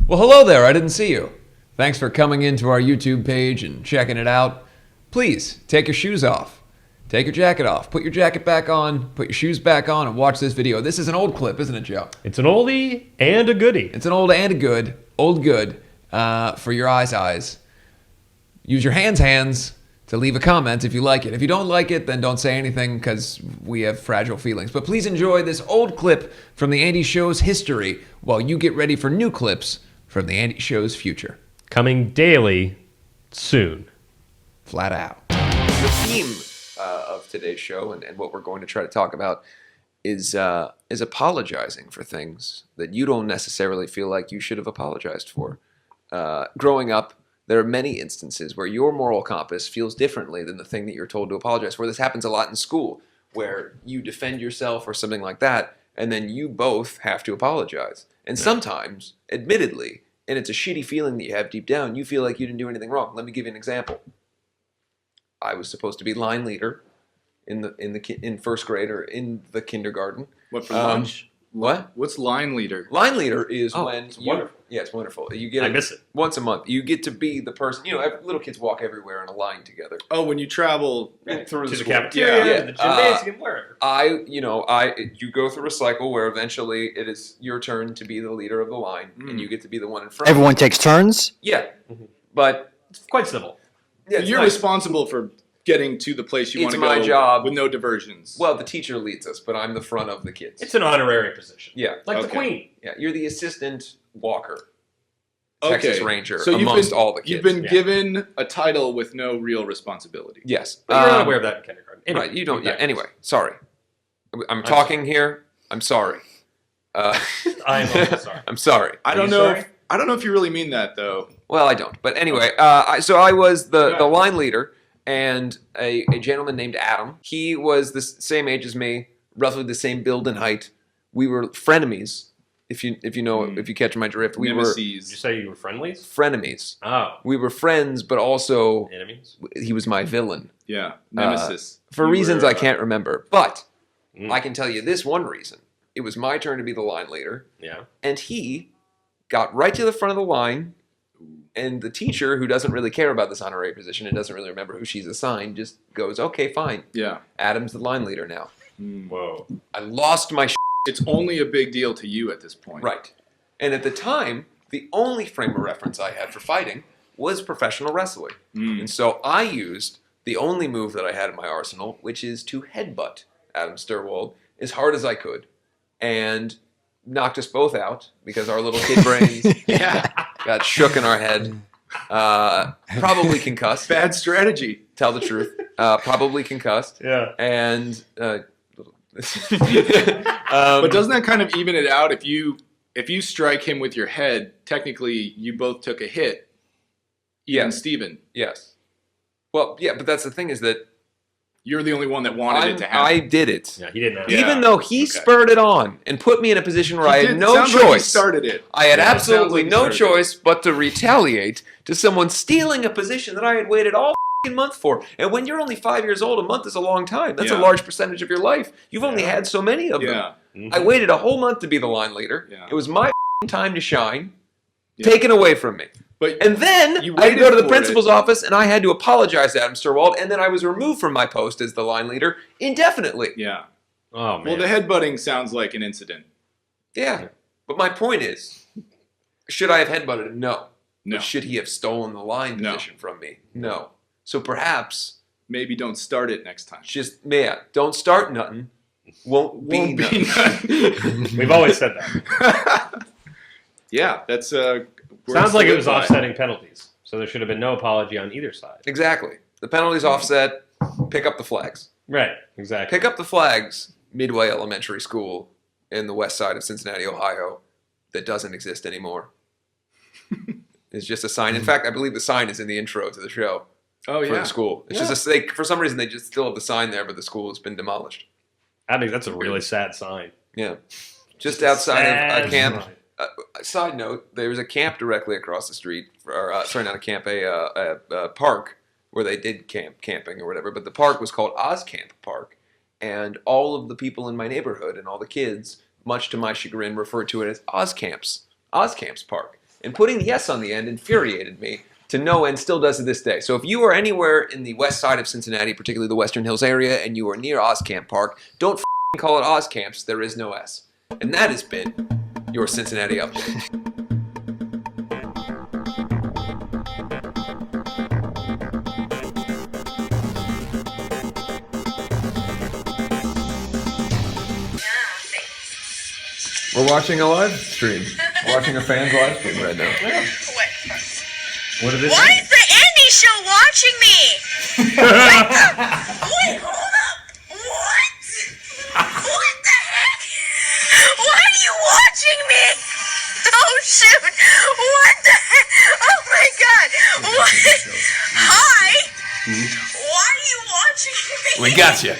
Well, hello there. I didn't see you. Thanks for coming into our YouTube page and checking it out. Please, take your shoes off. Take your jacket off. Put your jacket back on. Put your shoes back on and watch this video. This is an old clip, isn't it, Joe? It's an oldie and a goodie. It's an old and a good. Old good for your eyes. Use your hands to leave a comment if you like it. If you don't like it, then don't say anything because we have fragile feelings. But please enjoy this old clip from the Andy Show's history while you get ready for new clips from the Andy Show's future. Coming daily soon. Flat out. The theme of today's show and what we're going to try to talk about is apologizing for things that you don't necessarily feel like you should have apologized for. Growing up, there are many instances where your moral compass feels differently than the thing that you're told to apologize for. This happens a lot in school, where you defend yourself or something like that, and then you both have to apologize. And sometimes, admittedly, and it's a shitty feeling that you have deep down, you feel like you didn't do anything wrong. Let me give you an example. I was supposed to be line leader in first grade or in the kindergarten. What, for lunch? What? What's line leader? Line leader is when it's wonderful. Yeah, it's wonderful. You get I miss it. once a month. You get to be the person. Little kids walk everywhere in a line together. Oh, when you travel Through To the school. cafeteria, Yeah. to the gymnasium, wherever. You go through a cycle where eventually it is your turn to be the leader of the line, and you get to be the one in front. Everyone takes turns? Yeah, but It's quite civil. yeah, it's you're nice. responsible for getting to the place you It's want to go my job. with no diversions. Well, the teacher leads us, but I'm the front of the kids. It's an honorary position. Yeah, Like the Okay. Queen. yeah. You're the assistant walker, Okay. Texas Ranger, So amongst all the kids. You've been Yeah. given a title with no real responsibility. Yes, But you're not aware of that in kindergarten. Anyway, right? You don't. Yeah. back. Anyway, sorry. I'm talking here. I'm sorry. I'm also sorry. I'm sorry. I don't you know. sorry? I don't know if you really mean that though. Well, I don't. But anyway, so I was the line leader, and a gentleman named Adam. He was the same age as me, roughly the same build and height. We were frenemies. If you catch my drift, we Did you Nemesis. say you were friendlies? were frenemies. Oh. We were friends, but also Enemies? he was my villain Yeah, Nemesis. for You reasons were, I can't remember. But Mm. I can tell you this one reason: it was my turn to be the line leader, Yeah. and he got right to the front of the line. And the teacher, who doesn't really care about this honorary position and doesn't really remember who she's assigned, just goes, "Okay, fine. Yeah. Adam's the line leader now." Whoa. I lost my It's only a big deal to you at this point. right. And at the time, the only frame of reference I had for fighting was professional wrestling. And so I used the only move that I had in my arsenal, which is to headbutt Adam Sturwold as hard as I could, and knocked us both out because our little kid brains got shook in our head. Probably concussed. Bad strategy. Tell the truth. Probably concussed. Yeah. And But doesn't that kind of even it out? If you strike him with your head, technically you both took a hit. Ian and Steven. Yes. Well, yeah, but that's the thing is that You're the only one that wanted it to happen. I did it. Yeah, he didn't know. Yeah. Even though he spurred it on and put me in a position where I had no Sounds like he choice. started it. I had Yeah, it absolutely sounds like he no started it. choice but to retaliate to someone stealing a position that I had waited all f***ing month for. And when you're only 5 years old, a month is a long time. That's a Yeah. large percentage of your life. You've only Yeah. had so many of them. Yeah. Mhm. I waited a whole month to be the line leader. Yeah. It was my f***ing time to shine, Yeah. taken away from me. But And then You I had to go to the waited for principal's office and I had to apologize to Adam Sturwold, and then I was removed from my post as the line leader indefinitely. yeah. Oh, man. Well, the headbutting sounds like an incident. Yeah. But my point is, should I have headbutted him? No. No. But should he have stolen the line No. position from me? No. So perhaps Maybe don't start it next time. don't start nothing. Won't be Won't be nothing. none. We've always said that. Yeah, that's Sounds like it was by. offsetting penalties. So there should have been no apology on either side. Exactly. The penalty's offset. Pick up the flags. Right. Exactly. Pick up the flags. Midway Elementary School in the west side of Cincinnati, Ohio, that doesn't exist anymore. It's just a sign. In fact, I believe the sign is in the intro to the show. Oh For yeah. the school. It's just for some reason they just still have the sign there, but the school has been demolished. I think that's a really sad sign. Yeah. Just outside of a Sad camp. sign. Side note: there was a camp directly across the street, or sorry, not a camp, a park where they did camping or whatever. But the park was called Ozcamp Park, and all of the people in my neighborhood and all the kids, much to my chagrin, referred to it as Ozcamps Park. And putting the S on the end infuriated me to no end, still does to this day. So if you are anywhere in the west side of Cincinnati, particularly the Western Hills area, and you are near Oscamp Park, don't call it Oscamps. There is no S. And that has been your Cincinnati Update. We're watching a live stream. We're watching a fan's live stream right now. Wait. What is it? Why is the Andy Show watching me? Wait, hold up. What? What the heck? Why are you watching me? Oh shoot! What the heck? Oh my god! What? Hi. Why are you watching me? We got you.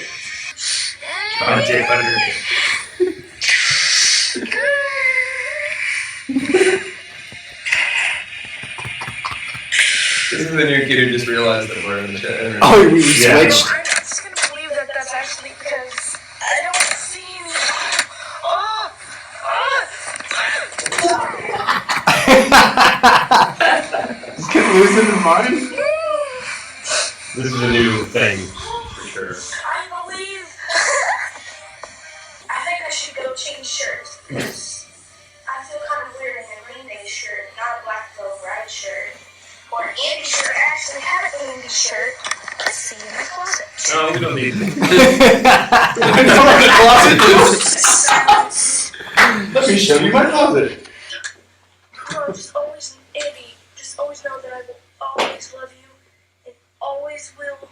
This is the new kid who just realized that we're in the chat. Oh, we Yeah. switched. I'm not just gonna believe that that's actually because I don't see any. This kid losing his mind? This is a new thing, for sure. I believe. I think I should go change shirts because I feel kind of weird in a Green Day shirt, not a Black Veil Bride shirt. Or an Andy shirt. I actually have an Andy shirt. Let's see in my closet. No, we don't need Let me show you my closet. Oh, just always, Andy, just always know that I will always love you and always will.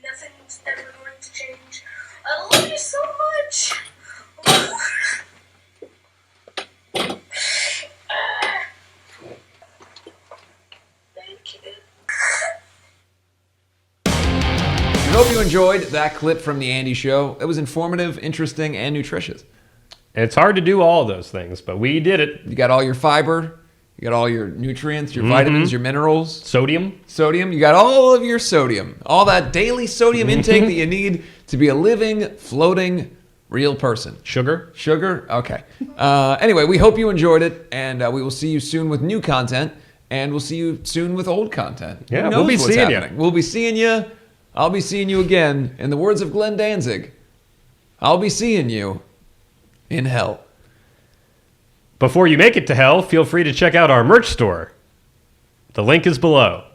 Nothing's ever going to change. I love you so much. Thank you. We hope you enjoyed that clip from The Andy Show. It was informative, interesting, and nutritious. It's hard to do all of those things, but we did it. You got all your fiber, you got all your nutrients, your vitamins, your minerals, Sodium. sodium. You got all of your sodium, all that daily sodium intake that you need to be a living, floating, real person. Sugar. Sugar? Okay. Anyway, we hope you enjoyed it, and we will see you soon with new content, and we'll see you soon with old content. Who Yeah, knows we'll be what's seeing you. happening. We'll be seeing you. I'll be seeing you again. In the words of Glenn Danzig, I'll be seeing you in hell. Before you make it to hell, feel free to check out our merch store. The link is below.